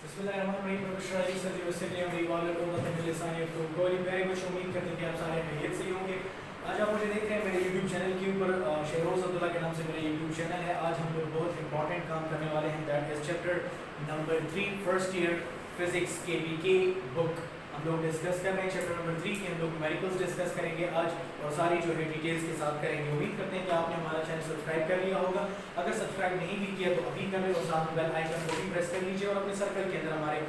बिस्मिल्लाहिर्रहमानिर्रहीम। प्रोफेसर सदी वसल्लम अलैहि वालेकुम। प्यारे बच्चों, उम्मीद करते हैं कि आप सारे खैरियत से होंगे। आज आप मुझे देख रहे हैं मेरे YouTube चैनल के ऊपर। शहरोज अब्दुल्ला के नाम से मेरा YouTube चैनल है। आज हम लोग बहुत इंपॉर्टेंट काम करने वाले हैं, that is chapter number 3 first year physics KBK book हम लोग डिस्कस कर रहे हैं। चैप्टर नंबर 3 के हम लोग न्यूमेरिकल्स डिस्कस करेंगे आज, और सारी जो है डिटेल्स के साथ करेंगे। उम्मीद करते हैं कि आपने हमारा चैनल सब्सक्राइब कर लिया होगा। अगर सब्सक्राइब नहीं भी किया तो अभी कर लें और साथ में बेल आइकन को भी प्रेस कर लीजिए और अपने सर्कल के अंदर हमारे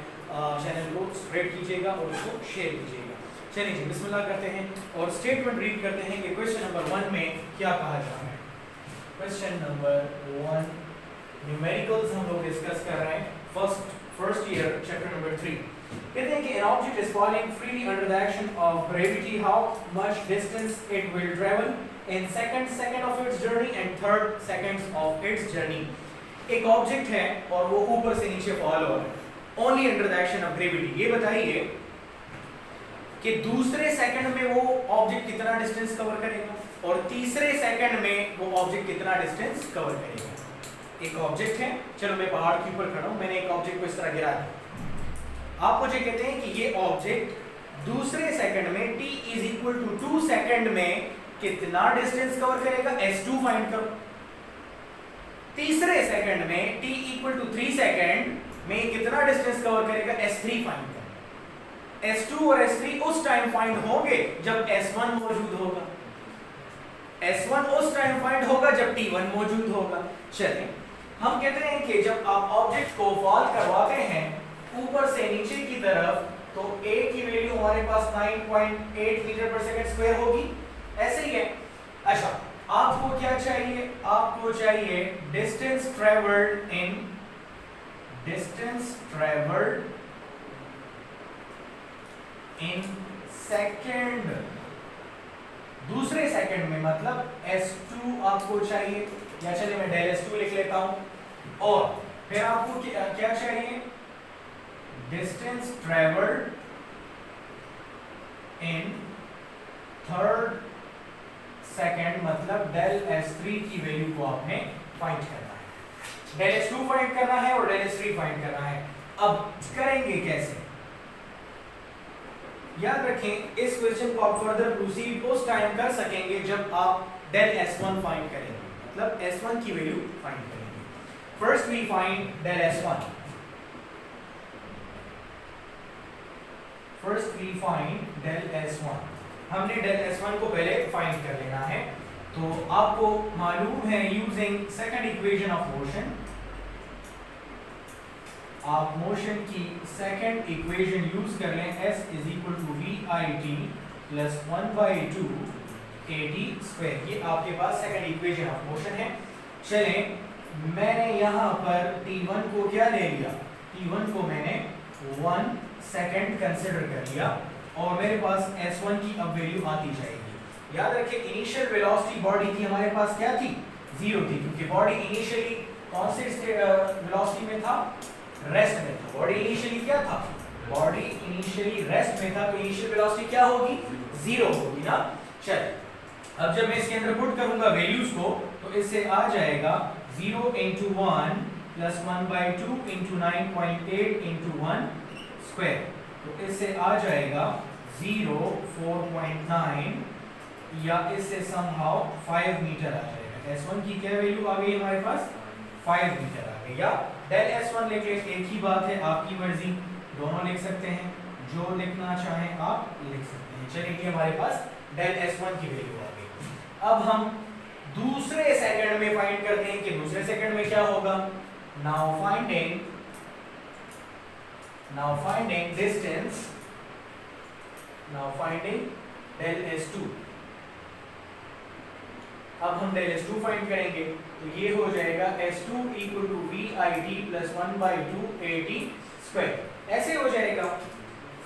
चैनल को स्प्रेड कीजिएगा और उसको शेयर कीजिएगा। चलिए जी, बिस्मिल्लाह करते हैं और स्टेटमेंट रीड करते हैं कि क्वेश्चन नंबर 1 में क्या कहा जा रहा है। क्वेश्चन नंबर 1 न्यूमेरिकल्स हम लोग डिस्कस कर रहे हैं फर्स्ट ईयर चैप्टर नंबर 3। कहते हैं कि an object is falling freely under the action of gravity, how much distance it will travel in second of its journey and third seconds of its journey। एक object है और वो ऊपर से नीचे फॉल हो रहा है only under the action of gravity. ये बताइए कि दूसरे सेकंड में वो ऑब्जेक्ट कितना डिस्टेंस कवर करेगा और तीसरे सेकंड में वो ऑब्जेक्ट कितना डिस्टेंस कवर करेगा। एक ऑब्जेक्ट है, चलो मैं पहाड़ के ऊपर खड़ा हूं, मैंने एक ऑब्जेक्ट को इस तरह गिरा दिया। आप मुझे कहते हैं कि ये ऑब्जेक्ट दूसरे सेकंड में t = 2 सेकंड में कितना डिस्टेंस कवर करेगा, S2 फाइंड करो। तीसरे सेकंड में t = 3 सेकंड में कितना डिस्टेंस कवर करेगा, S3 फाइंड करो। S2 और S3 उस टाइम फाइंड होंगे जब S1 मौजूद होगा। S1 उस टाइम फाइंड होगा जब T1 मौजूद होगा। चलिए, हम कहते हैं कि जब आप ऑब्जेक्ट को फॉल करवाते हैं ऊपर से नीचे की तरफ, तो a की वैल्यू हमारे पास 9.8 मीटर पर सेकंड स्क्वायर होगी। ऐसे ही है। अच्छा, आपको क्या चाहिए? आपको चाहिए डिस्टेंस ट्रेवल्ड इन सेकंड। दूसरे सेकंड में मतलब S2 आपको चाहिए, या चलिए मैं डेल S2 लिख लेता हूं। और फिर आपको क्या चाहिए? Distance travelled in third second, मतलब डेल S3 की वैल्यू को आपने फाइंड करना है। डेल S2 फाइंड करना है और डेल S3 फाइंड करना है। अब करेंगे कैसे? याद रखें, इस क्वेश्चन को आप फर्दर प्रोसीड उस टाइम कर सकेंगे जब आप डेल S1 फाइंड करेंगे, मतलब S1 की वैल्यू फाइंड करेंगे। First we find del S1। First we find del S1। हमने डेल S1 को पहले फाइंड कर लेना है। तो आपको मालूम है using second equation of motion, आप मोशन की सेकंड इक्वेशन यूज कर लें, S = VIT + 1/2 AT²। ये आपके पास सेकंड इक्वेशन ऑफ मोशन है। चलें, मैंने यहां पर T1 को क्या ले लिया? T1 को मैंने 1 सेकंड कंसीडर कर लिया और मेरे पास S1 की अब वैल्यू आती जाएगी। याद रखिए, इनिशियल वेलोसिटी बॉडी की हमारे पास क्या थी? 0 थी, क्योंकि बॉडी इनिशियली कौन से वेलोसिटी में था? रेस्ट में था। बॉडी इनिशियली क्या था? बॉडी इनिशियली रेस्ट में था, तो इनिशियल वेलोसिटी क्या होगी? 0 होगी ना। चल, अब जब मैं इसके अंदर पुट करूंगा वैल्यूज को, तो इससे आ जाएगा 0 × 1 + 1/2 × 9.8 × 1 स्क्वायर। तो इससे आ जाएगा 4.9 या इससे समहाउ 5 मीटर आ जाएगा। S1 की क्या वैल्यू आ गई हमारे पास? 5 मीटर आ गई। या डेल S1 लिख लें, एक ही बात है, आपकी मर्जी, दोनों लिख सकते हैं, जो लिखना चाहें आप लिख सकते हैं। चलिए, ये हमारे पास डेल S1 की वैल्यू आ गई। अब हम दूसरे सेकंड में फाइंड करते हैं कि दूसरे सेकंड में क्या होगा। Now finding distance, now finding del S2। अब हम डेल S2 फाइंड करेंगे, तो ये हो जाएगा S2 = VIT + 1/2 AT²। ऐसे हो जाएगा।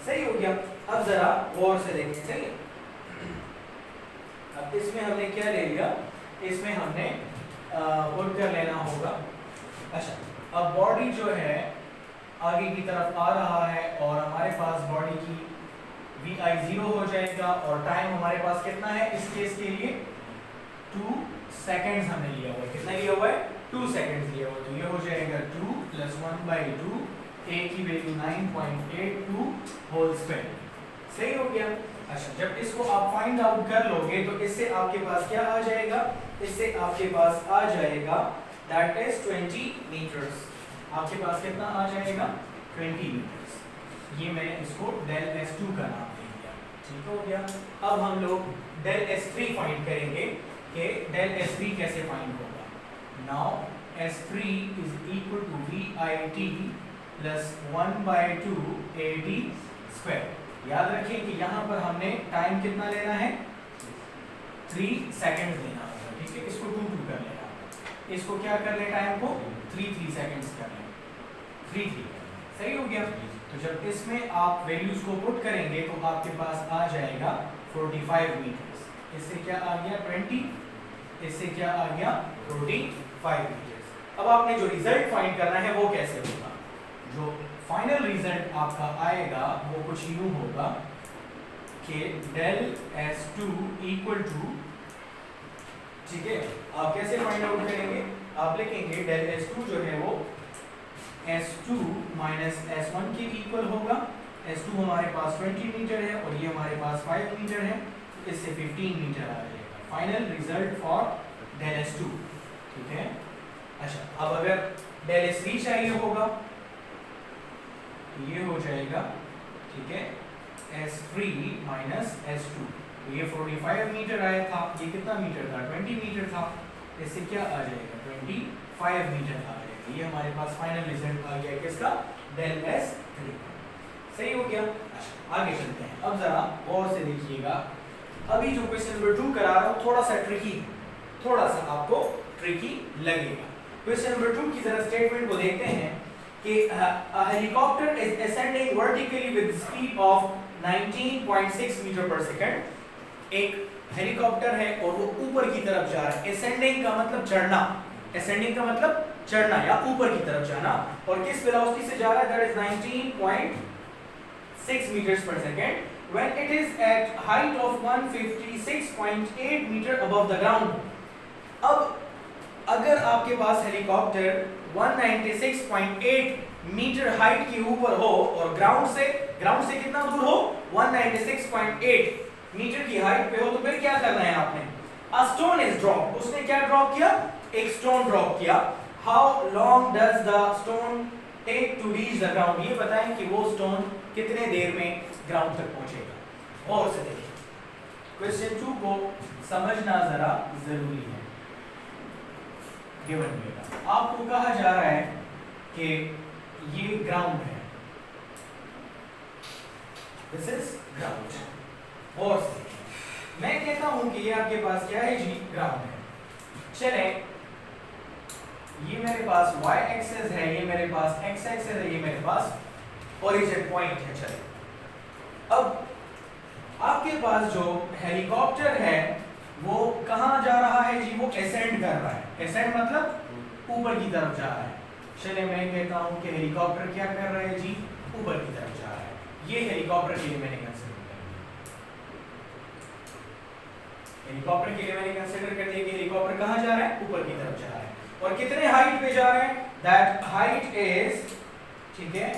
सही हो गया। अब जरा गौर से देखें। सही है। अब इसमें हमने क्या ले लिया? इसमें हमने पुट कर लेना होगा। अच्छा, अब बॉडी जो है आगे की तरफ आ रहा है और हमारे पास बॉडी की VI 0 हो जाएगा और टाइम हमारे पास कितना है इस केस के लिए? 2 सेकंड्स हमने लिया हुआ है। कितना लिया हुआ है? 2 सेकंड्स लिया हुआ है। तो ये हो जाएगा 2 + 1/2 a की वैल्यू 9.82 होल स्क्वायर। सही हो गया। अच्छा, जब इसको आप फाइंड आउट कर लोगे तो इससे आपके पास क्या आ जाएगा, इससे आपके पास आ जाएगा दैट इज 20 मीटर्स। आपके पास कितना आ जाएगा, 20 मीटर्स। ये मैं इसको डेल S2 का नाम दे दिया। ठीक हो गया। अब हम लोग डेल S3 फाइंड करेंगे कि डेल S3 कैसे फाइंड होगा। Now S3 is equal to VIT plus 1/2 AD square. याद रखिए कि यहाँ पर हमने टाइम कितना लेना है, 3 सेकंड्स लेना होगा। ठीक है, इसको 2 कर लेना, इसको क्या कर ले, टाइम को 3 सेकंड्स कर लें, 3 सही हो गया। तो जब इसमें आप वैल्यूज को पुट करेंगे तो आपके पास आ जाएगा 45 मीटर्स। इससे क्या आ गया 20, इससे क्या आ गया 45 मीटर्स। अब आपने जो रिजल्ट फाइंड करना है वो कैसे होगा, जो फाइनल रिजल्ट आपका आएगा वो कुछ यूं होगा कि डेल S2 इक्वल टू, ठीक है, आप कैसे फाइंड आउट करेंगे, आप लिखेंगे डेल S2 जो है वो S2 माइनस S1 के इक्वल होगा। S2 हमारे पास 20 मीटर है और ये हमारे पास 5 मीटर है, तो इससे 15 मीटर आ जाएगा final result for del S2। ठीक है। अच्छा, अब अगर डेल S3 चाहिए होगा तो ये हो जाएगा, ठीक है, S3 माइनस S2। तो ये 45 मीटर आया था, ये कितना मीटर था, 20 मीटर था, इससे क्या आ जाएगा 25 मीटर आ जाएगा। ये हमारे पास फाइनल रिजल्ट आ गया किसका, डेल S3। सही हो गया। आगे चलते हैं। अब जरा गौर से देखिएगा, अभी जो क्वेश्चन नंबर 2 करा रहा हूं थोड़ा सा ट्रिकी, थोड़ा सा आपको ट्रिकी लगेगा। क्वेश्चन नंबर 2 की जरा स्टेटमेंट को देखते हैं कि a helicopter is ascending vertically with speed of 19.6 metre per second. एक हेलीकॉप्टर है और वो ऊपर की तरफ जा रहा है। ascending का मतलब चढ़ना, ascending का मतलब चढ़ना या ऊपर की तरफ जाना, और किस वेलोसिटी से जा रहा है, that is 19.6 meters per second when it is at height of 156.8 meter above the ground। अब अगर आपके पास हेलीकॉप्टर 196.8 मीटर हाइट के ऊपर हो और ग्राउंड से कितना दूर हो, 196.8 मीटर की हाइट पे हो, तो फिर क्या करना है आपने, a stone is dropped। उसने क्या ड्रॉप किया, एक स्टोन ड्रॉप किया। How long does the stone take to reach the ground? ये बताएं कि वो स्टोन कितने देर में ग्राउंड तक पहुंचेगा। और से देखिए, क्वेश्चन 2 को समझना जरा जरूरी है। गिवन डेटा आपको कहा जा रहा है कि ये ग्राउंड है, दिस इज ग्राउंड। और से मैं कहता हूं कि ये आपके पास क्या है जी, ग्राउंड है। चले, ये मेरे पास y एक्सिस है, ये मेरे पास x एक्सिस है, ये मेरे पास ओरिजिन पॉइंट है। चले, अब आपके पास जो हेलीकॉप्टर है वो कहां जा रहा है जी, वो एसेंड कर रहा है। एसेंड मतलब ऊपर की तरफ जा रहा है। चले, मैं कहता हूं कि हेलीकॉप्टर क्या कर रहा है जी, ऊपर की तरफ जा रहा है। ये हेलीकॉप्टर के लिए मैंने कंसीडर कर दिया, हेलीकॉप्टर के लिए मैंने कंसीडर कर दिया कि हेलीकॉप्टर कहां जा रहा है, ऊपर की तरफ जा रहा है। और कितने हाइट पे जा रहे हैं, दैट हाइट इज, ठीक है,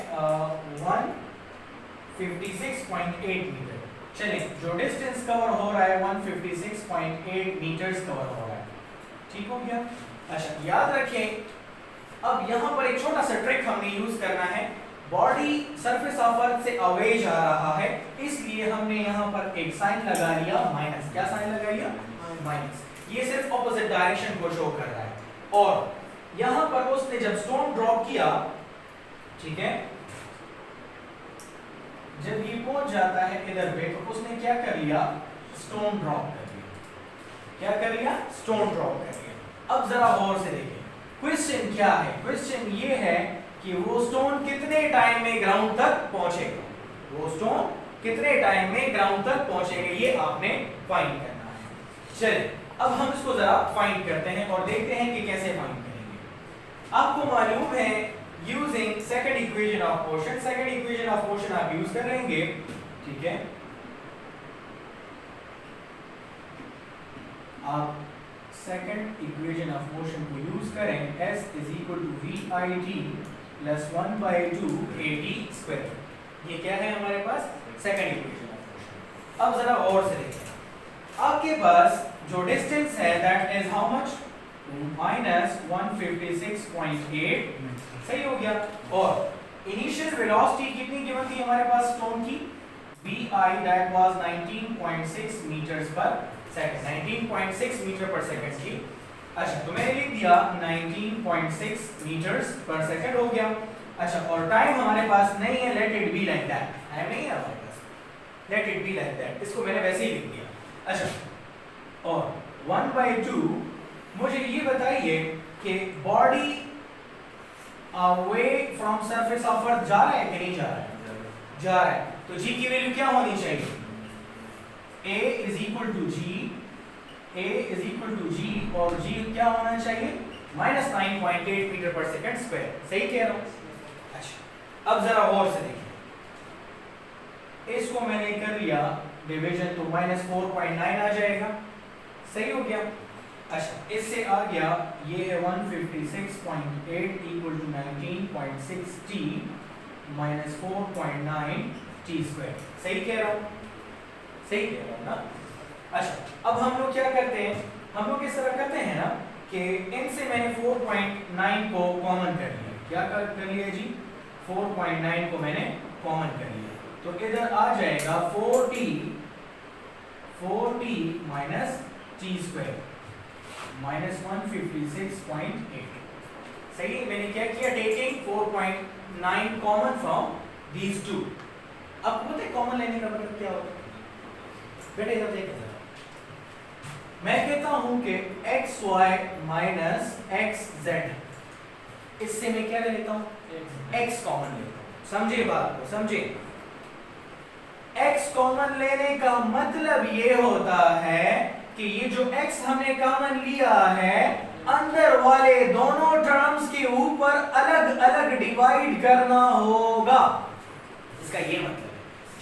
156.8 मीटर। चलिए, जो डिस्टेंस कवर हो रहा है 156.8 मीटर्स कवर हो रहा है। ठीक हो गया। अच्छा, याद रखें, अब यहां पर एक छोटा सा ट्रिक हमने यूज करना है। बॉडी सरफेस ऑफ अर्थ से अवे जा रहा है, इसलिए हमने यहां पर एक साइन लगा लिया माइनस। क्या साइन लगा लिया, माइनस। ये सिर्फ ऑपोजिट डायरेक्शन को शो कर रहा है। और यहां पर उसने जब स्टोन ड्रॉप किया, ठीक है, जब ये पहुंच जाता है इधर पे, तो उसने क्या कर लिया, स्टोन ड्रॉप कर लिया। क्या कर लिया, स्टोन ड्रॉप कर लिया। अब जरा गौर से देखें, क्वेश्चन क्या है, क्वेश्चन ये है कि वो स्टोन कितने टाइम में ग्राउंड तक पहुंचेगा, वो स्टोन कितने टाइम में ग्राउंड तक पहुंचेगा, ये आपने फाइंड करना है। चलिए, अब हम इसको जरा फाइंड करते हैं और देखते हैं कि कैसे फाइंड करेंगे। आपको मालूम है using second equation of motion, second equation of motion आप यूज करेंगे, ठीक है, आप सेकंड इक्वेशन ऑफ मोशन को यूज करें, S is equal to VIT plus 1/2 AT square. ये क्या है हमारे पास? Second equation of motion. अब जरा और से देखिए, आपके पास जो डिस्टेंस है that is how much? Minus 156.8, सही हो गया। और इनिशियल वेलोसिटी कितनी गिवन थी हमारे पास स्टोन की? vi that was 19.6 meters per second, 19.6 metre per second की। अच्छा, तो मैंने लिख दिया 19.6 मीटर्स पर सेकंड हो गया। अच्छा, और टाइम हमारे पास नहीं है, let it be like that, time नहीं है हमारे पास, let it be like that, इसको मैंने वैसे ही लिख दिया। अच्छा, और 1/2 मुझे ये बताइए कि body away from surface of earth जा रहा है कि नहीं जा रहा है? जा रहा है। तो g की वैल्यू क्या होनी चाहिए? a is equal to g, a is equal to g, और g क्या होना चाहिए? Minus 9.8 metre per second square, सही कह रहा हूं? अच्छा, अब जरा और से देखिए, इसको मैंने कर लिया डिवीजन तो माइनस 4.9 आ जाएगा, सही हो गया। अच्छा, इससे आ गया ये है 156.8 equal to 19.6 t minus 4.9 t square, सही कह रहा हूं? सही कह रहा हूं ना? अच्छा, अब हम लोग क्या करते हैं, हम लोग इस तरह करते हैं ना कि इनसे मैंने 4.9 को कॉमन कर लिया। क्या कर लिया जी? 4.9 को मैंने कॉमन कर लिया, तो इधर आ जाएगा 4t minus t square minus 156.8, सही। मैंने क्या किया? Taking 4.9 common from these two. अब पता है कॉमन लेने का मतलब क्या होता है? बेटा इधर देखिए जरा, मैं कहता हूं कि xy माइनस xz, इससे मैं क्या ले लेता हूं? x कॉमन लेता हूं। समझे बात को? समझे? x कॉमन लेने का मतलब ये होता है कि ये जो x हमने कॉमन लिया है, अंदर वाले दोनों टर्म्स के ऊपर अलग अलग डिवाइड करना होगा। इसका ये मतलब है,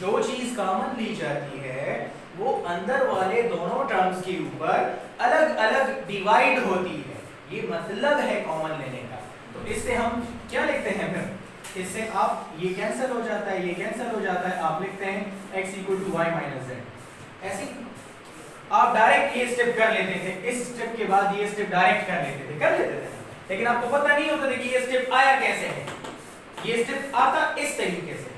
जो चीज कॉमन ली जाती है वो अंदर वाले दोनों टर्म्स के ऊपर अलग अलग डिवाइड होती है, ये मतलब है कॉमन लेने का। तो इससे हम क्या लिखते हैं फिर? इससे आप ये कैंसिल हो जाता है, ये कैंसिल हो जाता है, आप लिखते हैं x equal to y minus z। ऐसे आप डायरेक्ट ये स्टेप कर लेते थे, इस स्टेप के बाद ये स्टेप डायरेक्ट कर लेते थे, लेकिन आपको पता नहीं होता था कि ये स्टेप आया कैसे है। ये स्टेप आता इस तरीके से है।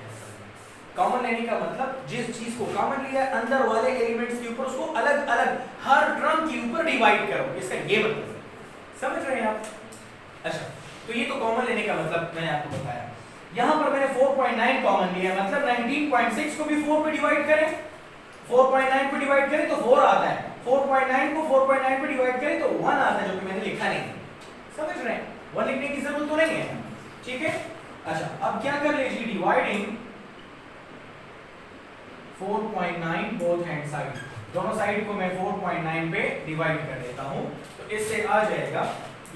कॉमन लेने का मतलब जिस चीज को कॉमन लिया है, अंदर वाले एलिमेंट्स के ऊपर उसको अलग अलग हर टर्म के ऊपर डिवाइड करो, इसका ये मतलब है। समझ रहे हैं आप? अच्छा, तो ये तो कॉमन लेने का मतलब मैंने आपको बताया। यहां पर मैंने 4.9 कॉमन लिया है, मतलब 19.6 को भी 4 पे डिवाइड करें, 4.9 पे डिवाइड करें तो 4 आता है, 4.9 को 4.9 पे डिवाइड करें तो 1 आता है, जो कि मैंने लिखा नहीं। समझ रहे हैं? 1 लिखने की जरूरत तो नहीं है, ठीक है। अच्छा, अब क्या कर लीजिए, डिवाइडिंग 4.9 बोथ हैंड साइड, दोनों साइड को मैं 4.9 पे डिवाइड कर देता हूं, तो इससे आ जाएगा,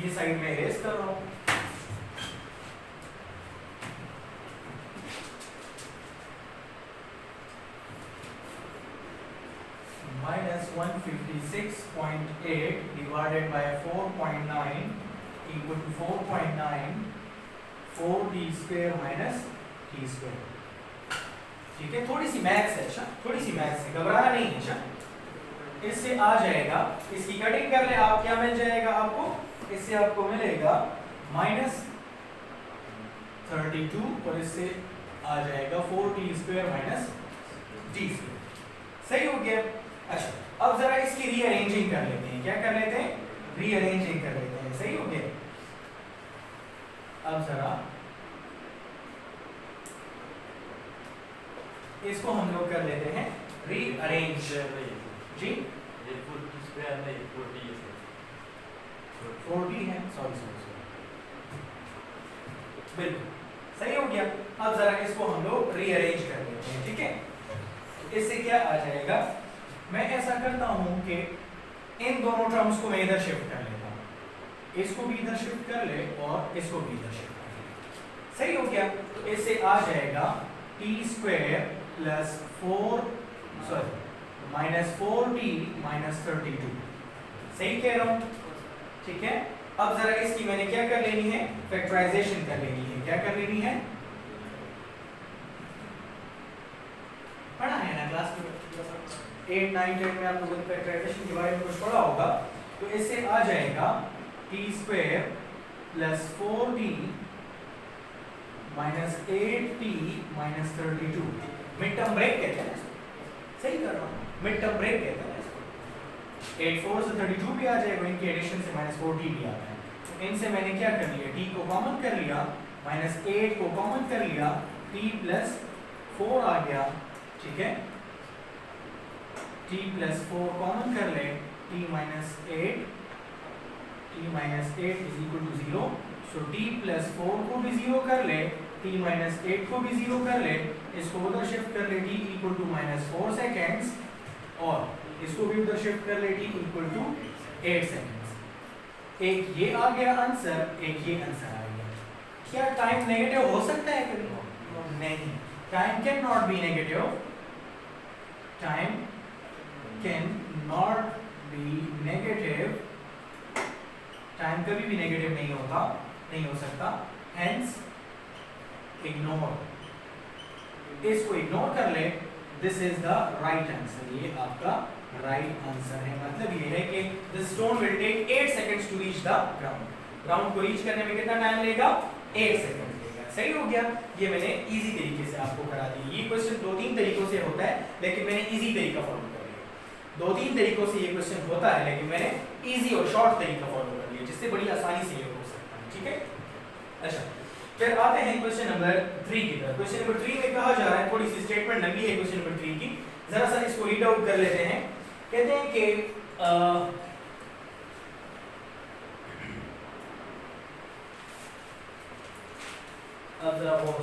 ये साइड में इरेज कर रहा हूं, minus 156.8 divided by 4.9 equal to 4.9 4t square minus t square। ठीक है, थोड़ी सी मैथ्स है, अच्छा थोड़ी सी मैथ्स है, घबराना नहीं है। अच्छा, इससे आ जाएगा, इसकी कटिंग कर ले आप, क्या मिल जाएगा आपको? इससे आपको मिलेगा माइनस 32 और इससे आ जाएगा 4t square minus t square, सही हो गया। अच्छा, अब जरा इसकी रीअरेंजिंग कर लेते हैं, क्या कर लेते हैं? रीअरेंजिंग कर लेते हैं, सही हो गया। अब जरा इसको हम लोग कर लेते हैं रीअरेंज जी। ये 4t स्क्वायर नहीं 4t है, 4t है, सॉरी बिल्कुल सही हो गया। अब जरा इसको हम लोग रीअरेंज कर लेते हैं, ठीक है। इससे क्या आ जाएगा, मैं ऐसा करता हूं कि इन दोनों टर्म्स को मैं इधर शिफ्ट कर लेता हूं, इसको भी इधर शिफ्ट कर ले और इसको भी इधर शिफ्ट कर ले, सही हो गया। तो इससे आ जाएगा t square plus 4 minus 4t minus 32, सही कह रहा हूं, ठीक है। अब जरा इसकी मैंने क्या कर लेनी है, फैक्टराइजेशन कर लेनी है। क्या कर लेनी है, पढ़ा है ना क्लास में 8, 9, 10 में आप लोगों ने फैक्टराइजेशन के बारे में कुछ पढ़ा होगा। तो इससे आ जाएगा t² + 4t - 8t - 32। Mid term break कहते हैं इसको, सही कर रहा हूँ, मिड टर्म ब्रेक कहते हैं इसको। 8 4 से 32 भी आ जाएगा, इनके एडिशन से -4t भी आता है। तो इनसे मैंने क्या कर लिया, t को कॉमन कर लिया, -8 को कॉमन कर लिया, t + 4 आ गया, ठीक है। t + 4 कॉमन कर ले, t - 8 = 0। सो t + 4 को भी 0 कर ले, t - 8 को भी 0 कर ले, इसको उधर शिफ्ट कर ले, t = -4 सेकेंड्स, और इसको भी उधर शिफ्ट कर ले, t = 8 सेकेंड्स। एक ये आ गया आंसर, एक ये आंसर आ गया। क्या टाइम नेगेटिव हो सकता है कभी? नहीं, time can not be negative, time can not be negative, time कभी भी नेगेटिव नहीं होता, नहीं हो सकता। हेंस इग्नोर, इसको इग्नोर कर ले, this is the right answer. ये आपका राइट आंसर है। मतलब ये है कि the stone will take 8 seconds to reach the ground. Ground को रीच करने में कितना टाइम लगेगा? 8 सेकंड लगेगा। सही हो गया। ये मैंने इजी तरीके से आपको करा दी। ये क्वेश्चन 2-3 तरीकों से होता है, लेकिन मैंने इजी तरीका फॉलो कर लिया। 2-3 तरीकों से ये क्वेश्चन होता है, लेकिन मैंने इजी और शॉर्ट तरीका फॉलो कर लिया, जिससे बड़ी आसानी से ये हो सकता है। ठीक है, अच्छा फिर आते हैं क्वेश्चन नंबर 3 की तरफ। क्वेश्चन नंबर 3 में कहा जा रहा है, थोड़ी सी स्टेटमेंट लंबी है क्वेश्चन नंबर 3 की, जरा सा इसको रीड आउट कर लेते हैं। कहते हैं कि अब जरा और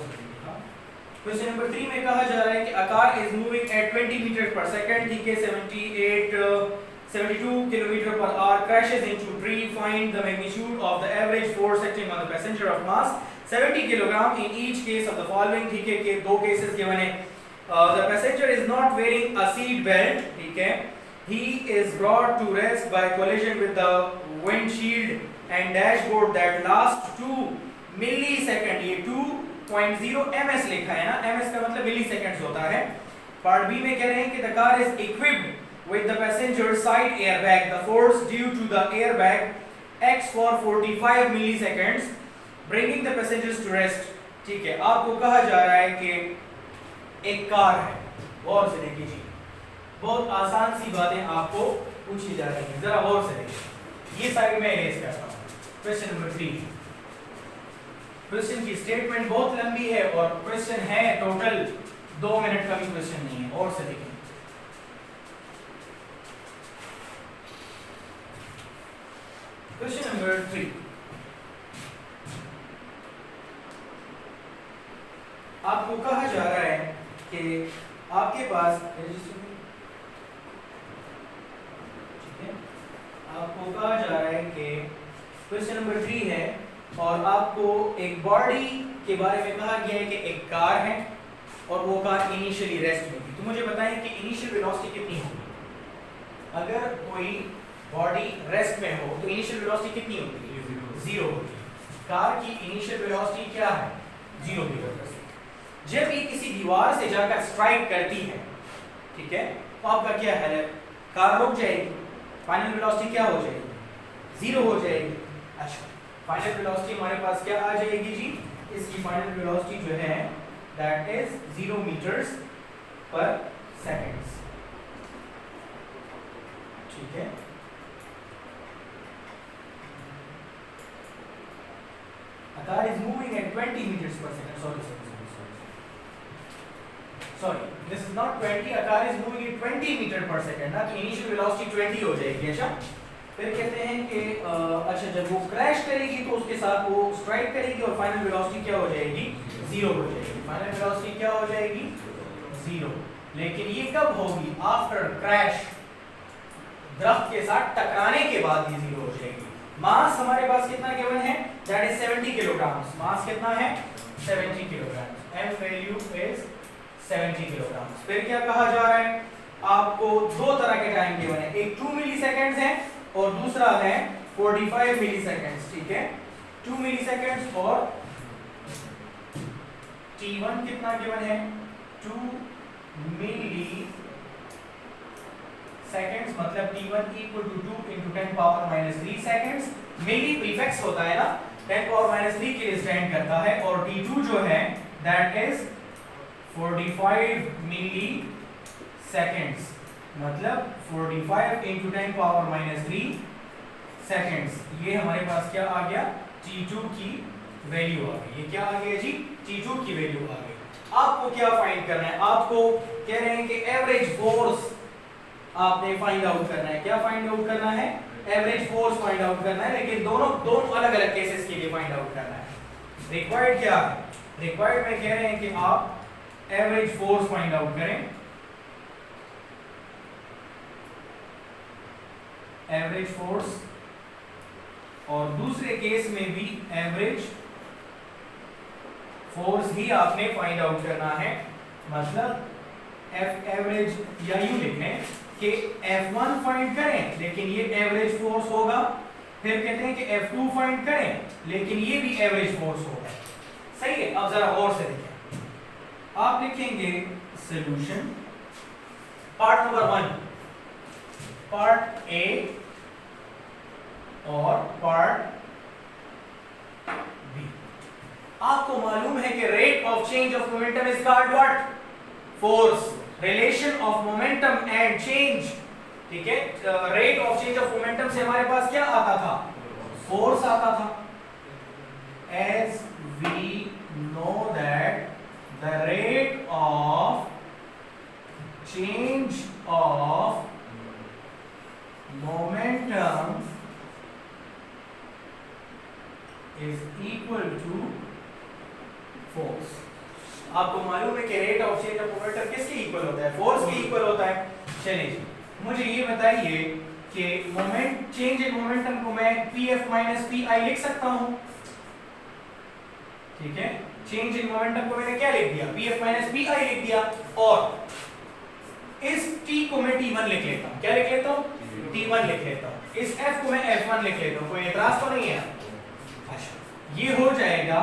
क्वेश्चन नंबर 3 में कहा जा रहा है कि a car is moving at 20 meters per second, ठीक है, 72 kilometre per hour, crashes into tree, find the magnitude of the average force acting on the passenger of mass 70 kilogram in each case of the following, ठीक है, कि दो cases given है। The passenger is not wearing a seat belt, ठीक है, he is brought to rest by collision with the windshield and dashboard that lasts 2 millisecond, ये 2.0 ms लिखा है ना, ms का मतलब मिली सेकेंड्स होता है। पार्ट बी में कह रहे हैं कि the car is equipped with the passenger side airbag, the force due to the airbag acts for 45 milliseconds, bringing the passengers to rest, ठीक है। आपको कहा जा रहा है कि एक कार है, गौर से देखिए जी, बहुत आसान सी बातें आपको पूछी जा रही हैं, जरा गौर से देखिए। ये साइड में इरेज करता हूं। क्वेश्चन नंबर 3, क्वेश्चन की स्टेटमेंट बहुत लंबी है और क्वेश्चन है टोटल 2 मिनट का भी क्वेश्चन नहीं है, और से देखिए। क्वेश्चन नंबर 3, आपको कहा जा रहा है कि आपके पास आपको कहा जा रहा है कि क्वेश्चन नंबर 3 है और आपको एक बॉडी के बारे में कहा गया है कि एक कार है और वो कार इनिशियली रेस्ट में थी। तो मुझे बताएं कि इनिशियल वेलोसिटी कितनी होगी? अगर कोई बॉडी रेस्ट में हो तो इनिशियल वेलोसिटी कितनी होगी? 0 होगी। कार की इनिशियल वेलोसिटी क्या है? 0 मीटर पर सेकंड। जब ये किसी दीवार से जाकर स्ट्राइक करती है, ठीक है, तो आपका क्या है? कार रुक जाएगी, फाइनल वेलोसिटी क्या हो जाएगी? 0 हो जाएगी। अच्छा, फाइनल वेलोसिटी हमारे पास क्या आ जाएगी जी? इसकी फाइनल वेलोसिटी जो है that is 0 metres per second, ठीक है। A car is moving at 20 meters per second. Sorry, this is not 20. A car is moving at 20 meter per second ना, तो इनिशियल वेलोसिटी 20 हो जाएगी। अच्छा, फिर कहते हैं कि अच्छा जब वो क्रैश करेगी तो उसके साथ वो स्ट्राइक करेगी और फाइनल वेलोसिटी क्या हो जाएगी? 0 हो जाएगी। फाइनल वेलोसिटी क्या हो जाएगी? 0। लेकिन ये कब होगी? आफ्टर क्रैश, दरख्त के साथ टकराने के बाद ये 0 हो जाएगी। मास हमारे पास कितना गिवन है? That is 70 kilogram. मास कितना है? 70 kilogram. M value is 70 kilogram. फिर क्या कहा जा रहा है? आपको 2 तरह के टाइम गिवन है, एक 2 मिलीसेकंड्स है और दूसरा है 45 मिली सेकेंड्स, ठीक है, 2 मिली सेकेंड्स और t1 कितना गिवन है 2 मिली सेकेंड्स, मतलब t1 equal to 2 into 10 power minus 3 seconds. Milli prefix होता है ना, 10 पावर माइनस 3 के लिए स्टैंड करता है, और t2 जो है दैट इज 45 मिली सेकेंड्स, मतलब 45 इंटू 10 पावर माइनस 3 सेकेंड्स। ये हमारे पास क्या आ गया, t2 की वैल्यू आ गई। ये क्या आ गया जी, t2 की वैल्यू आ गई। आपको क्या फाइंड करना है, आपको कह रहे हैं कि एवरेज फोर्स आपने फाइंड आउट करना है। क्या फाइंड आउट करना है, एवरेज फोर्स फाइंड आउट करना है, लेकिन दोनों अलग अलग केसेस के लिए फाइंड आउट करना है। रिक्वायर्ड क्या है, रिक्वायर्ड में कह रहे हैं कि आप एवरेज फोर्स फाइंड आउट करें, एवरेज फोर्स, और दूसरे केस में भी एवरेज फोर्स ही आपने फाइंड आउट करना है। मतलब एफ एवरेज, या यूं लिखें कि F1 फाइंड करें लेकिन ये एवरेज फोर्स होगा, फिर कहते हैं कि F2 फाइंड करें लेकिन ये भी एवरेज फोर्स होगा। सही है, अब जरा और से देखें, आप लिखेंगे solution part number 1, part A और पार्ट बी। आपको मालूम है कि rate of change of momentum is called what, force. Relation of momentum and change, ठीक है, rate of change of momentum से हमारे पास क्या आता था, फोर्स आता था। As we know that the rate of change of momentum is equal to force. आपको मालूम है कि rate of change of momentum किसके इक्वल होता है, फोर्स के इक्वल होता है। चलिए मुझे ये बताइए कि मोमेंट चेंज इन मोमेंटम को मैं pf माइनस pi लिख सकता हूं, ठीक है, चेंज इन मोमेंटम को मैंने क्या लिख दिया, pf माइनस pi लिख दिया, और इस t को मैं t1 लिख लेता हूं। क्या लिख लेता हूं, t1 लिख लेता हूं। इस f को मैं f1 लिख लेता हूं। कोई एतराज तो नहीं है? अच्छा, ये हो जाएगा।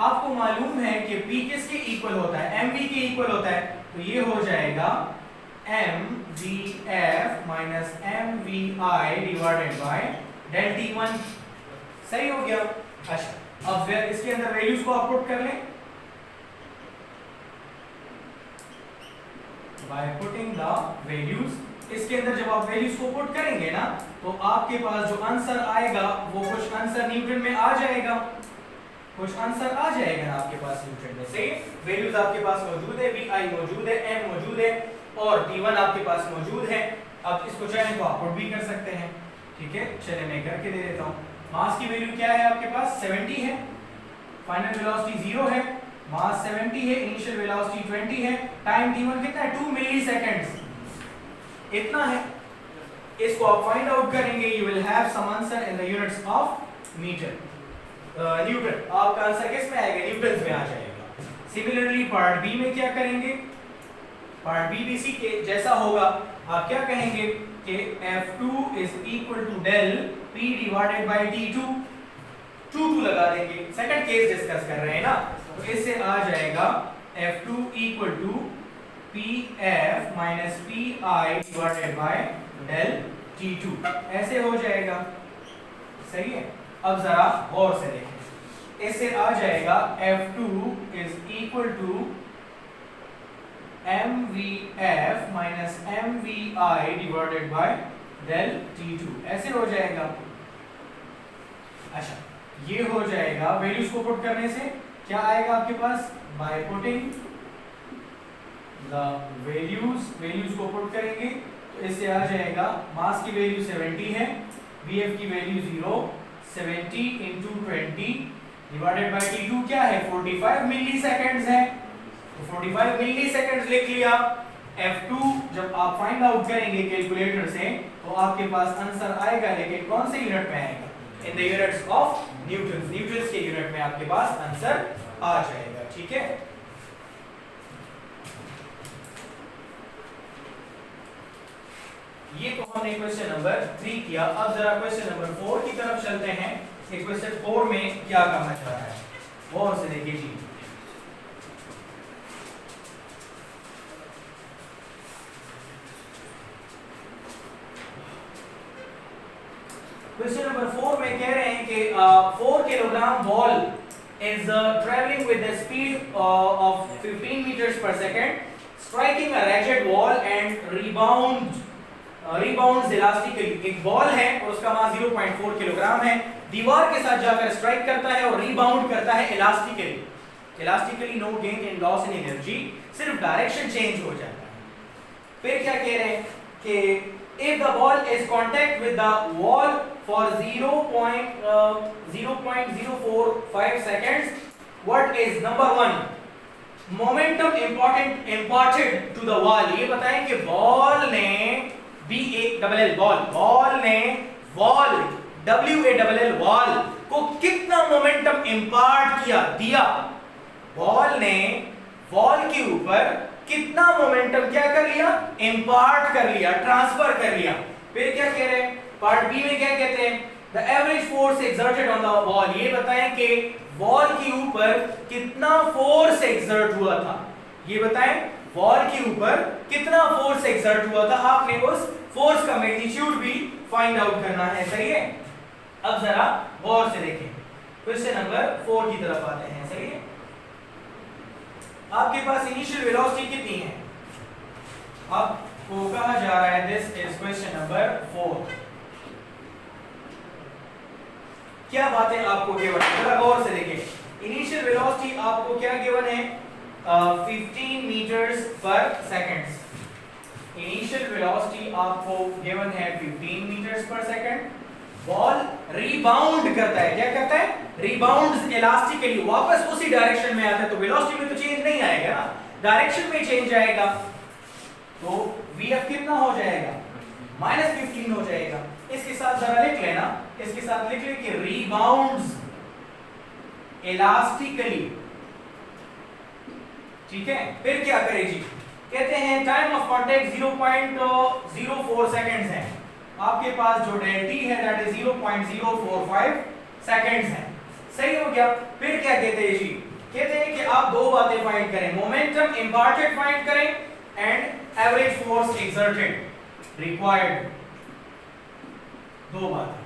आपको मालूम है कि P किसके इक्वल होता है, mv के इक्वल होता है, तो ये हो जाएगा mvf minus mvi divided by del t1। सही हो गया। अच्छा, अब इसके अंदर वैल्यूज को आप पुट कर लें, बाय पुटिंग द वैल्यूज। इसके अंदर जब आप वैल्यूज को पुट करेंगे ना, तो आपके पास जो आंसर आएगा वो कुछ आंसर न्यूटन में आ जाएगा, कुछ आंसर आ जाएगा ना आपके पास न्यूटन में। सही, वैल्यूज आपके पास मौजूद है, vi मौजूद है, m मौजूद है और t1 आपके पास मौजूद है। अब इसको चाहे तो आप पुट भी कर सकते हैं, ठीक है। चलिए मैं करके दे देता हूं। मास की वैल्यू क्या है आपके पास, 70 है, फाइनल वेलोसिटी 0 है, मास 70 है, इनिशियल वेलोसिटी 20 है, टाइम t1 कितना है, 2 मिली सेकेंड्स, इतना है। इसको आप फाइंड आउट करेंगे, you will have some answer in the units of meter, newton. आपका आंसर किस में आएगा, न्यूटन में आ जाएगा। सिमिलरली पार्ट बी में क्या करेंगे, पार्ट बी भी इसी के जैसा होगा। आप क्या कहेंगे कि F2 is equal to del P divided by T2, 2 लगा देंगे, सेकंड केस डिस्कस कर रहे हैं ना, तो इससे आ जाएगा F2 equal to PF minus PI divided by del T2, ऐसे हो जाएगा। सही है, अब जरा गौर से देखें, इससे आ जाएगा F2 is equal to mvf minus mvi divided by del T2, ऐसे हो जाएगा। अच्छा, ये हो जाएगा। वैल्यूज को पुट करने से क्या आएगा आपके पास, बाय पुटिंग द वैल्यूज को पुट करेंगे तो इससे आ जाएगा, मास की वैल्यू 70 है, vf की value 0, 70 into 20 divided by T2 क्या है, 45 मिली सेकेंड्स है, तो 45 मिली सेकेंड्स लिख लिया। F2 जब आप फाइंड आउट करेंगे कैलकुलेटर से तो आपके पास आंसर आएगा, लेकिन कौन से यूनिट में आएगा, इन the units of Newton, Newton के यूनिट में आपके पास आंसर आ जाएगा। ठीक है, ये तो हमने क्वेश्चन नंबर 3 किया। अब जरा क्वेश्चन नंबर 4 की तरफ चलते हैं कि क्वेश्चन 4 में क्या कहा जा रहा है, गौर से देखिए जी। क्वेश्चन नंबर 4 में कह रहे हैं कि 4 kilogram ball is traveling with the speed of 15 meters per second, striking a rigid wall and rebounds elastically। एक बॉल है और उसका मास 0.4 किलोग्राम है, दीवार के साथ जाकर स्ट्राइक करता है और रीबाउंड करता है elastically. No gain in loss in energy, सिर्फ डायरेक्शन चेंज हो जाता है। फिर क्या कह रहे हैं कि if the ball is contact with the wall for 0.045 seconds, what is number 1 momentum imparted to the wall। ये बताएं कि बॉल ने वॉल को कितना मोमेंटम इंपार्ट दिया। बॉल ने वॉल के ऊपर कितना मोमेंटम क्या कर लिया, इंपार्ट कर लिया, ट्रांसफर कर लिया। फिर क्या कह रहे हैं, पार्ट बी में क्या कहते हैं, the average force exerted on the wall. ये बताएं कि वॉल के ऊपर कितना फोर्स एक्सर्ट हुआ था, ये बताएं वॉल के ऊपर कितना फोर्स एक्सर्ट हुआ था। आपने उस फोर्स का मैग्नीट्यूड भी फाइंड आउट करना है, सही है। अब जरा गौर से देखें, क्वेश्चन नंबर 4 की तरफ आते हैं, सही है। आपके पास इनिशियल वेलोसिटी कितनी है, आपको कहा जा रहा है दिस इज क्वेश्चन नंबर 4। क्या बातें आपको गिवन है, जरा गौर से देखें। इनिशियल वेलोसिटी आपको क्या गिवन है, 15 metres per second. Initial velocity आपको गिवन है 15 metres per second. Ball rebound करता है, क्या करता है, रीबाउंड्स इलास्टिकली, वापस उसी डायरेक्शन में आता है। तो वेलोसिटी में तो चेंज नहीं आएगा ना, डायरेक्शन में चेंज आएगा। तो vf कितना हो जाएगा, -15 हो जाएगा। इसके साथ जरा लिख लेना, इसके साथ लिख ले कि रीबाउंड्स इलास्टिकली, ठीक है। फिर क्या करें जी, कहते हैं टाइम ऑफ कांटेक्ट 0.04 सेकंड्स है। आपके पास जो डेल टी है दैट इज 0.045 सेकंड्स है, सही हो गया। फिर क्या कहते हैं जी, कहते हैं कि आप दो बातें फाइंड करें, मोमेंटम इंपार्टेड फाइंड करें and average force exerted required. दो बातें,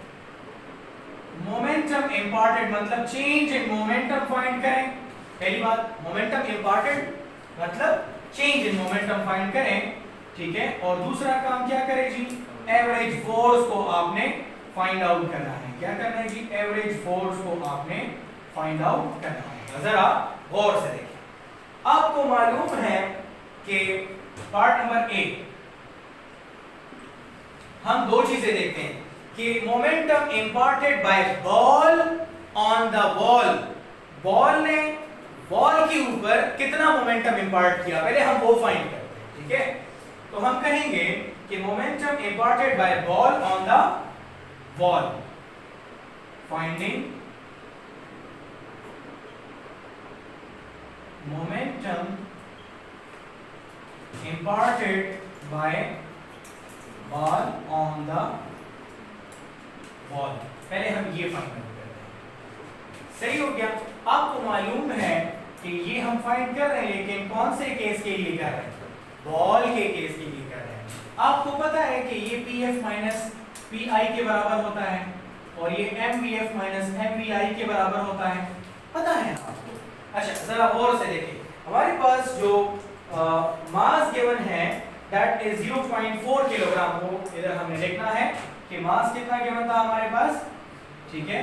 मोमेंटम इंपार्टेड मतलब चेंज इन मोमेंटम फाइंड करें, पहली बात। मोमेंटम इंपार्टेड मतलब चेंज इन मोमेंटम फाइंड करें, ठीक है। और दूसरा काम क्या करें जी, एवरेज फोर्स को आपने फाइंड आउट करना है। क्या करना है जी, एवरेज फोर्स को आपने फाइंड आउट करना है। जरा गौर से देखिए, आपको मालूम है कि पार्ट नंबर ए हम दो चीजें देखते हैं कि momentum imparted by ball on the wall, ball ने वॉल के ऊपर कितना मोमेंटम इंपार्ट किया, पहले हम वो फाइंड करते हैं, ठीक है। तो हम कहेंगे कि momentum imparted by ball on the wall, finding momentum imparted by ball on the wall। पहले हम ये फाइंड करते हैं, सही हो गया। आपको मालूम है कि ये हम फाइंड कर रहे हैं, लेकिन कौन से केस के लिए कर रहे हैं, बॉल के केस के लिए कर रहे हैं। आपको पता है कि ये pf माइनस pi के बराबर होता है और ये mvf माइनस mvi के बराबर होता है, पता है आपको। अच्छा जरा और से देखिए, हमारे पास जो मास गिवन है दैट इज 0.4 किलोग्राम को इधर हमने लिखना है कि मास कितना गिवन था हमारे पास, ठीक है।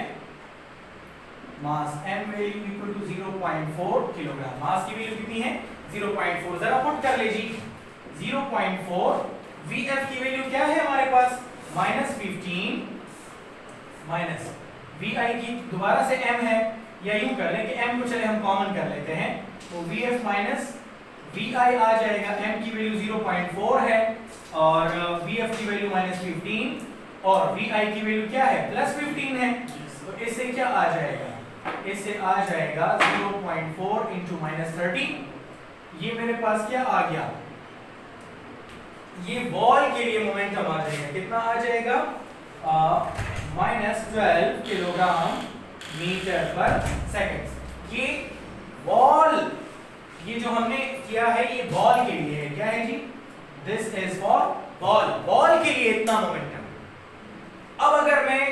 Mass m value equal to 0.4 kilogram, mass की वैल्यू कितनी है 0.4, जरा पुट कर ले जी 0.4। vf की वैल्यू क्या है हमारे पास -15 माइनस vi की दोबारा से m है, या यूं कर लें कि m को चले हम कॉमन कर लेते हैं, तो vf माइनस vi आ जाएगा। m की वैल्यू 0.4 है और vf की वैल्यू -15 और vi की वैल्यू क्या है +15 है। तो इससे क्या आ जाएगा, इससे आ जाएगा 0.4 × -30, ये मेरे पास क्या आ गया ये बॉल के लिए मोमेंटम आ जाएगा, कितना आ जाएगा, -12 किलोग्राम मीटर पर सेकंड। ये बॉल, ये जो हमने किया है ये बॉल के लिए है, क्या है जी, this is for ball, ball के लिए इतना मोमेंटम। अब अगर मैं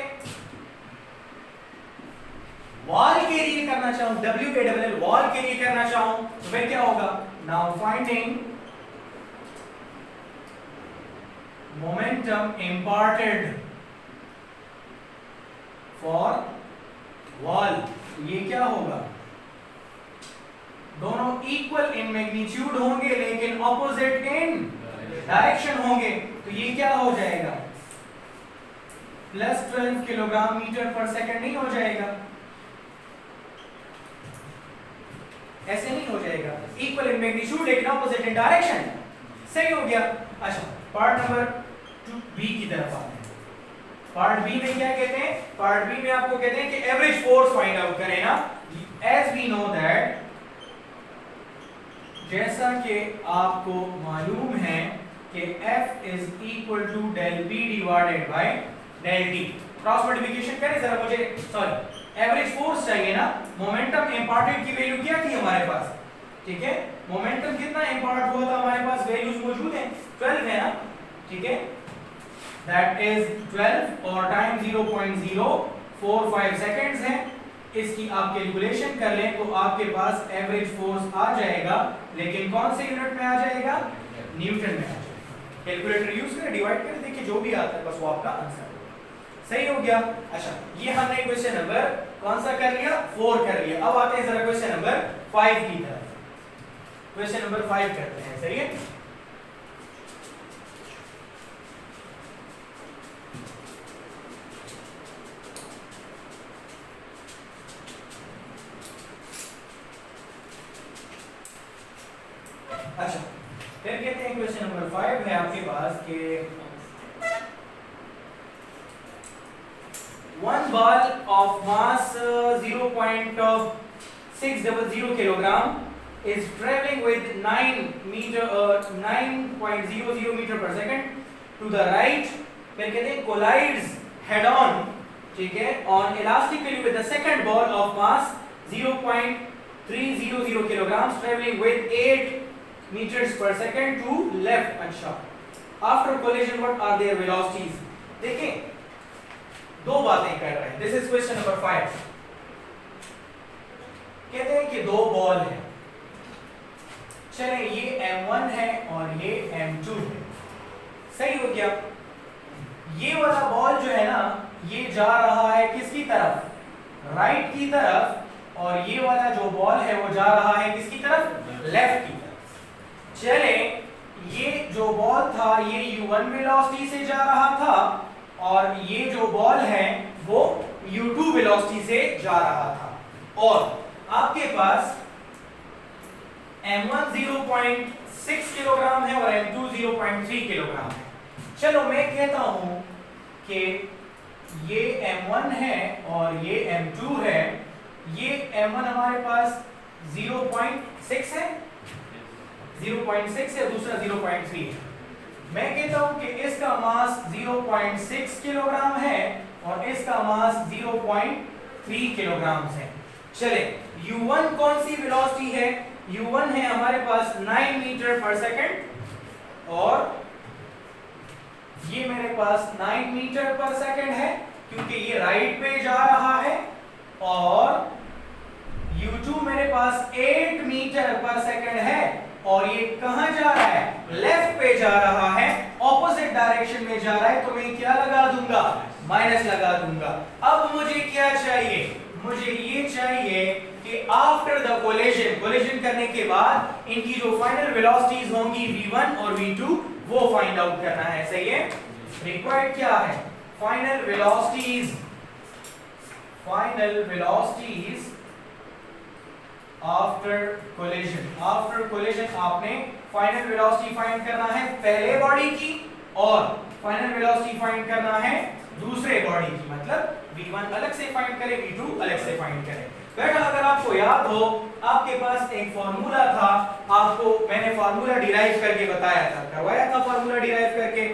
वॉल के लिए करना चाहूं, WKLL वॉल के लिए करना चाहूं तो फिर क्या होगा, now finding momentum imparted for wall, ये क्या होगा, दोनों इक्वल इन मैग्नीट्यूड होंगे लेकिन ऑपोजिट इन डायरेक्शन होंगे, तो ये क्या हो जाएगा, +12 किलोग्राम मीटर पर सेकंड नहीं हो जाएगा, ऐसे नहीं हो जाएगा, इक्वल इन मैग्नीट्यूड लेकिन ऑपोजिट इन डायरेक्शन, सही हो गया। अच्छा, पार्ट नंबर 2B की तरफ आते हैं। पार्ट बी में क्या कहते हैं, पार्ट बी में आपको कहते हैं कि एवरेज फोर्स फाइंड आउट करें ना, एज वी नो दैट, जैसा कि आपको मालूम है कि F is equal to del P divided by del T। Cross multiplication करें जरा, मुझे सॉरी एवरेज फोर्स चाहिए ना, मोमेंटम इंपार्टेड की वैल्यू क्या थी हमारे पास, ठीक है, मोमेंटम कितना इंपार्ट हुआ था हमारे पास, वैल्यूज मौजूद हैं, 12 है ना, ठीक है, दैट इज 12 और टाइम 0.045 सेकंड्स है, इसकी आप कैलकुलेशन कर लें तो आपके पास एवरेज फोर्स आ जाएगा, लेकिन कौन से यूनिट में आ जाएगा, न्यूटन में आ जाएगा। कैलकुलेटर यूज करें, डिवाइड करें, देखिए जो भी आता है बस वो आपका आंसर होगा, सही हो गया। अच्छा, ये हमने क्वेश्चन नंबर कौन सा कर लिया, 4 कर लिया। अब आते हैं जरा क्वेश्चन नंबर 5 की तरफ, क्वेश्चन नंबर 5 करते हैं, सही है। अच्छा, फिर कहते हैं क्वेश्चन नंबर 5 है आपके पास कि 1 ball of mass 0.600 kilogram is traveling with 9.00 meter per second to the right, फिर कहते हैं collides head on, ठीक है, on elastically with the second ball of mass 0.300 kilograms traveling with 8 meters per second to left। अच्छा, after collision what are their velocities, देखें दो बातें कर रहे हैं, दिस इज क्वेश्चन नंबर 5। कहते हैं कि दो बॉल है, चलें ये M1 है और ये M2 है, सही हो गया। ये वाला बॉल जो है ना ये जा रहा है किसकी तरफ, राइट की तरफ, और ये वाला जो बॉल है वो जा रहा है किसकी तरफ, लेफ्ट की तरफ। चले ये जो बॉल था ये u1 वेलोसिटी से जा रहा था और ये जो बॉल है वो u2 वेलोसिटी से जा रहा था, और आपके पास m1 0.6 किलोग्राम है और m2 0.3 किलोग्राम है। चलो मैं कहता हूं कि ये m1 है और ये m2 है, ये m1 हमारे पास 0.6 है, 0.6 है, दूसरा 0.3 है। मैं कहता हूं कि इसका मास 0.6 किलोग्राम है और इसका मास 0.3 किलोग्राम है। चले u1 कौन सी वेलोसिटी है, u1 है हमारे पास 9 मीटर पर सेकंड, और ये मेरे पास 9 मीटर पर सेकंड है क्योंकि ये राइट पे जा रहा है, और u2 मेरे पास 8 मीटर पर सेकंड है और ये कहां जा रहा है, लेफ्ट पे जा रहा है, ऑपोजिट डायरेक्शन में जा रहा है, तो मैं क्या लगा दूंगा, माइनस लगा दूंगा। अब मुझे क्या चाहिए, मुझे ये चाहिए कि आफ्टर द कोलिजन करने के बाद इनकी जो फाइनल वेलोसिटीज होंगी v1 और v2 वो फाइंड आउट करना है, सही है। रिक्वायर्ड क्या है, फाइनल वेलोसिटीज आफ्टर कोलिजन आपने फाइनल वेलोसिटी फाइंड करना है पहले बॉडी की और फाइनल वेलोसिटी फाइंड करना है दूसरे बॉडी की, मतलब v1 अलग से फाइंड करें, v2 अलग से फाइंड करें। बेटा अगर आपको याद हो, आपके पास एक फॉर्मूला था, आपको मैंने फॉर्मूला डिराइव करके बताया था, करवाया था फॉर्मूला डिराइव करके।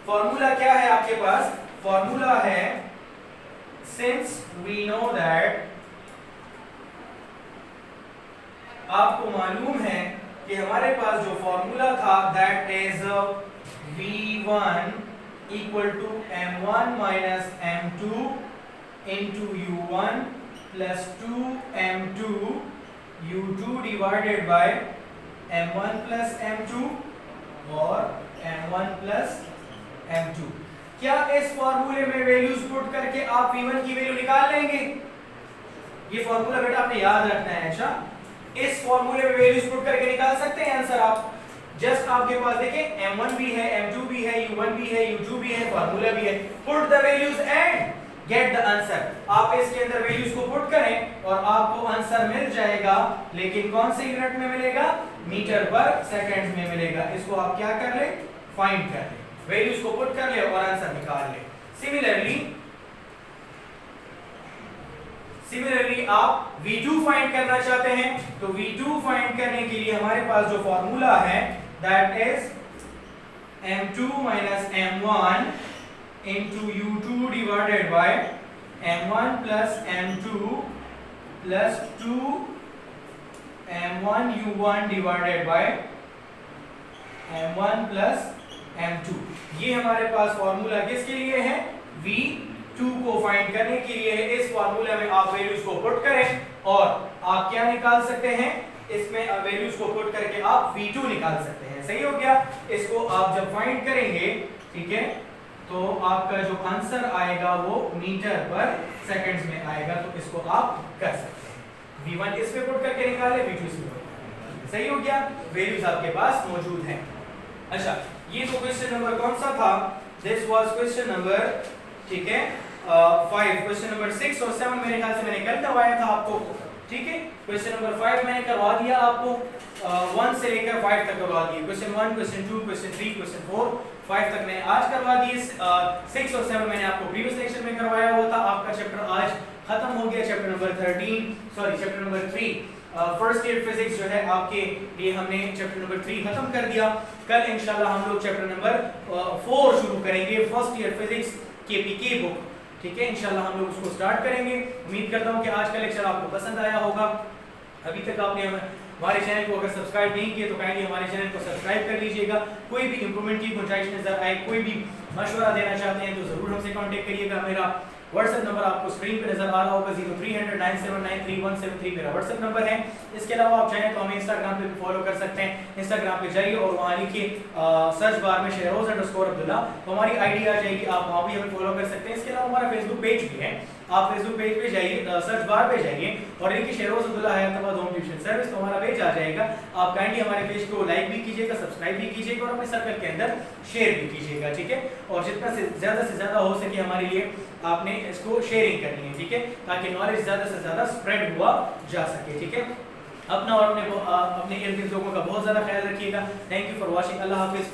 फॉर्मूला क्या है आपके पास? फॉर्मूला है since we know that, आपको मालूम है कि हमारे पास जो फॉर्मूला था that is v1 equal to m1 minus m2 into u1 plus 2m2 u2 divided by m1 plus m2 और m1 plus m2। क्या इस फॉर्मूले में वैल्यूज पुट करके आप v1 की वैल्यू निकाल लेंगे? ये फॉर्मूला बेटा आपने याद रखना है। अच्छा, इस फॉर्मूले में वैल्यूज पुट करके निकाल सकते हैं आंसर आप। जस्ट आपके पास देखें m1 भी है, m2 भी है, u1 भी है, u2 भी है, फॉर्मूला भी है। Put the values and get the answer. आप इसके अंदर वैल्यूज को पुट करें और आपको आंसर मिल जाएगा, लेकिन कौन से यूनिट में मिलेगा? मीटर पर सेकंड में मिलेगा। इसको आप क्या कर ले? फाइंड कर ले, वैल्यूज को पुट कर ले और आंसर निकाल ले। सिमिलरली आप v2 फाइंड करना चाहते हैं तो v2 फाइंड करने के लिए हमारे पास जो फॉर्मूला है that is m2 minus m1 into u2 divided by m1 plus m2 plus 2 m1 u1 divided by m1 plus m2। ये हमारे पास फॉर्मूला किसके लिए है? v2 को फाइंड करने के लिए है। इस फॉर्मूला में आप वैल्यूज को पुट करें और आप क्या निकाल सकते हैं? इसमें वैल्यूज को पुट करके आप v2 निकाल सकते हैं। सही हो गया? इसको आप जब फाइंड करेंगे, ठीक है, तो आपका जो आंसर आएगा वो मीटर पर सेकंड्स में आएगा। तो इसको आप कर सकते हैं। v1 इसमें पुट करके निकाले, v2 इसमें पुट करके। सही हो गया? वैल्यूज आपके पास मौजूद हैं। अच्छा, ये तो क्वेश्चन नंबर कौन सा था? दिस वाज क्वेश्चन नंबर, ठीक है, 5। क्वेश्चन नंबर 6 और 7 मेरे ख्याल से मैंने कल करवाया था आपको, ठीक है। क्वेश्चन नंबर 5 मैंने करवा दिया आपको, 1 से लेकर 5 तक करवा दिए। क्वेश्चन 1, क्वेश्चन 2, क्वेश्चन 3, क्वेश्चन 4, 5 तक मैंने आज करवा दिए। 6 और 7 मैंने आपको प्रीवियस लेक्चर में करवाया हुआ था। आपका चैप्टर आज खत्म हो गया, chapter number 3। First year physics जो है आपके लिए हमने चैप्टर नंबर 3 खत्म कर दिया। कल इंशाल्लाह हम लोग चैप्टर नंबर 4 शुरू करेंगे, first year physics KPK book, ठीक है। इंशाल्लाह हम लोग उसको स्टार्ट करेंगे। उम्मीद करता हूं कि आज का लेक्चर आपको पसंद आया होगा। अभी तक आपने हमारे चैनल को अगर सब्सक्राइब नहीं किया तो काइंडली हमारे चैनल को सब्सक्राइब कर लीजिएगा। कोई भी इंप्रूवमेंट की गुंजाइश नजर आए, कोई भी मशवरा देना चाहते हैं तो जरूर हमसे कांटेक्ट करिएगा। मेरा व्हाट्सएप नंबर आपको स्क्रीन पे नजर आ रहा होगा, 030097933173 मेरा व्हाट्सएप नंबर है। इसके अलावा आप चाहें तो हमें इंस्टाग्राम पे भी फॉलो कर सकते हैं। इंस्टाग्राम पे जाइए और वहां लिखिए सर्च बार में shehroz_abdullah, तो हमारी आईडी आ जाएगी, आप वहां भी हमें फॉलो कर सकते हैं। इसके अलावा हमारा फेसबुक पेज भी है, आप फेसबुक पेज पे जाइए, सर्च बार पे जाइए और लिखिए Shehroz Abdullah Hayatabad home tuition service, तो हमारा पेज आ जाएगा। आप काइंडली हमारे पेज को लाइक भी कीजिएगा, सब्सक्राइब भी कीजिएगा और अपने सर्कल के अंदर शेयर भी कीजिएगा, ठीक है। और जितना से ज्यादा हो सके हमारे लिए आपने इसको शेयरिंग करनी है, ठीक है, ताकि नॉलेज ज्यादा से ज्यादा स्प्रेड हुआ जा सके, ठीक है। अपना और अपने इर्द गिर्द लोगों का बहुत ज्यादा ख्याल रखिएगा। Thank you for watching. अल्लाह हाफिज़।